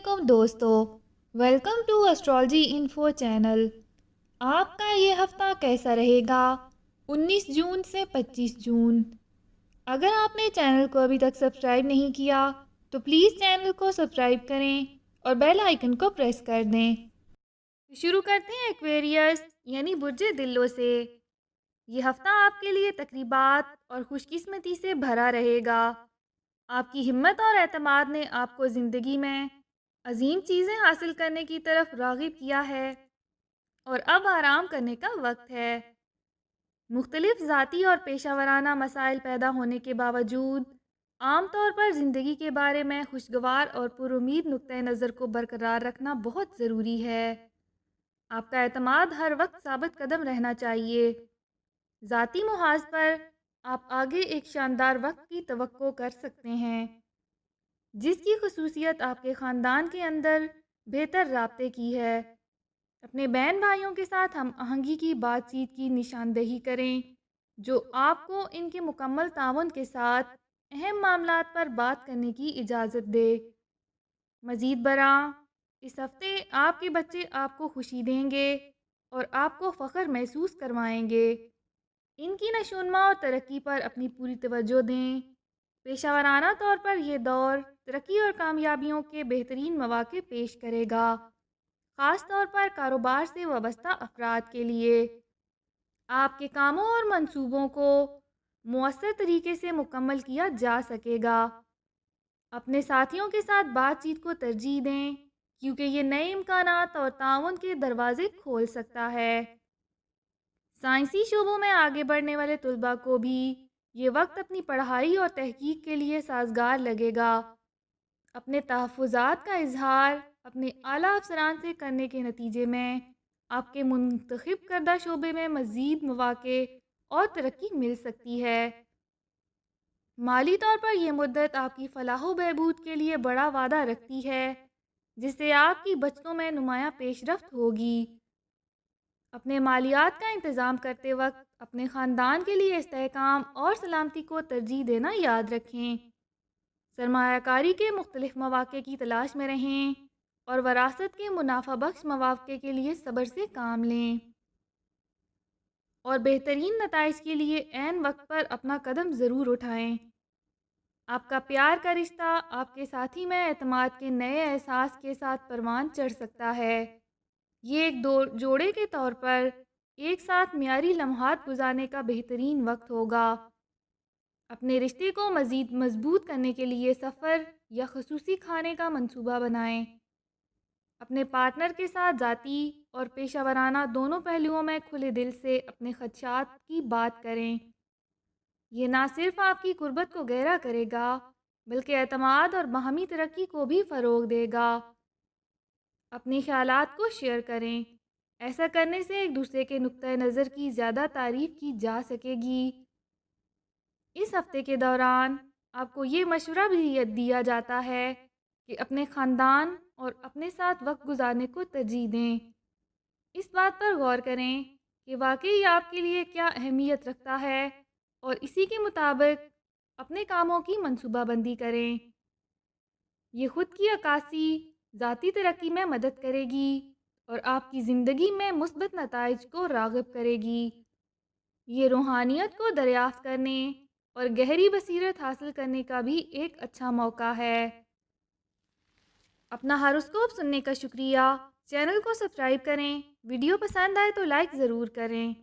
علیکم دوستو، welcome to astrology info channel. آپ کا یہ ہفتہ کیسا رہے گا؟ 19 جون سے 25 جون۔ اگر آپ نے چینل کو ابھی تک سبسکرائب نہیں کیا تو پلیز چینل کو سبسکرائب کریں اور بیل آئیکن کو پریس کر دیں۔ شروع کرتے ہیں ایکویریس یعنی برج دلو سے۔ یہ ہفتہ آپ کے لیے تقریبات اور خوش قسمتی سے بھرا رہے گا۔ آپ کی ہمت اور اعتماد نے آپ کو زندگی میں عظیم چیزیں حاصل کرنے کی طرف راغب کیا ہے اور اب آرام کرنے کا وقت ہے۔ مختلف ذاتی اور پیشہ ورانہ مسائل پیدا ہونے کے باوجود عام طور پر زندگی کے بارے میں خوشگوار اور پر امید نقطۂ نظر کو برقرار رکھنا بہت ضروری ہے۔ آپ کا اعتماد ہر وقت ثابت قدم رہنا چاہیے۔ ذاتی محاذ پر آپ آگے ایک شاندار وقت کی توقع کر سکتے ہیں، جس کی خصوصیت آپ کے خاندان کے اندر بہتر رابطے کی ہے۔ اپنے بہن بھائیوں کے ساتھ ہم آہنگی کی بات چیت کی نشاندہی کریں، جو آپ کو ان کے مکمل تعاون کے ساتھ اہم معاملات پر بات کرنے کی اجازت دے۔ مزید برآں، اس ہفتے آپ کے بچے آپ کو خوشی دیں گے اور آپ کو فخر محسوس کروائیں گے۔ ان کی نشوونما اور ترقی پر اپنی پوری توجہ دیں۔ پیشہ ورانہ طور پر یہ دور ترقی اور کامیابیوں کے بہترین مواقع پیش کرے گا، خاص طور پر کاروبار سے وابستہ افراد کے لیے۔ آپ کے کاموں اور منصوبوں کو مؤثر طریقے سے مکمل کیا جا سکے گا۔ اپنے ساتھیوں کے ساتھ بات چیت کو ترجیح دیں، کیونکہ یہ نئے امکانات اور تعاون کے دروازے کھول سکتا ہے۔ سائنسی شعبوں میں آگے بڑھنے والے طلباء کو بھی یہ وقت اپنی پڑھائی اور تحقیق کے لیے سازگار لگے گا۔ اپنے تحفظات کا اظہار اپنے اعلیٰ افسران سے کرنے کے نتیجے میں آپ کے منتخب کردہ شعبے میں مزید مواقع اور ترقی مل سکتی ہے۔ مالی طور پر یہ مدت آپ کی فلاح و بہبود کے لیے بڑا وعدہ رکھتی ہے، جس سے آپ کی بچتوں میں نمایاں پیش رفت ہوگی۔ اپنے مالیات کا انتظام کرتے وقت اپنے خاندان کے لیے استحکام اور سلامتی کو ترجیح دینا یاد رکھیں۔ سرمایہ کاری کے مختلف مواقع کی تلاش میں رہیں اور وراثت کے منافع بخش مواقع کے لیے صبر سے کام لیں، اور بہترین نتائج کے لیے عین وقت پر اپنا قدم ضرور اٹھائیں۔ آپ کا پیار کا رشتہ آپ کے ساتھی میں اعتماد کے نئے احساس کے ساتھ پروان چڑھ سکتا ہے۔ یہ ایک جوڑے کے طور پر ایک ساتھ معیاری لمحات گزارنے کا بہترین وقت ہوگا۔ اپنے رشتے کو مزید مضبوط کرنے کے لیے سفر یا خصوصی کھانے کا منصوبہ بنائیں۔ اپنے پارٹنر کے ساتھ ذاتی اور پیشہ ورانہ دونوں پہلوؤں میں کھلے دل سے اپنے خدشات کی بات کریں۔ یہ نہ صرف آپ کی قربت کو گہرا کرے گا بلکہ اعتماد اور باہمی ترقی کو بھی فروغ دے گا۔ اپنی خیالات کو شیئر کریں۔ ایسا کرنے سے ایک دوسرے کے نقطۂ نظر کی زیادہ تعریف کی جا سکے گی۔ اس ہفتے کے دوران آپ کو یہ مشورہ بھی دیا جاتا ہے کہ اپنے خاندان اور اپنے ساتھ وقت گزارنے کو ترجیح دیں۔ اس بات پر غور کریں کہ واقعی آپ کے لیے کیا اہمیت رکھتا ہے اور اسی کے مطابق اپنے کاموں کی منصوبہ بندی کریں۔ یہ خود کی عکاسی ذاتی ترقی میں مدد کرے گی اور آپ کی زندگی میں مثبت نتائج کو راغب کرے گی۔ یہ روحانیت کو دریافت کرنے اور گہری بصیرت حاصل کرنے کا بھی ایک اچھا موقع ہے۔ اپنا ہاروسکوپ سننے کا شکریہ۔ چینل کو سبسکرائب کریں۔ ویڈیو پسند آئے تو لائک ضرور کریں۔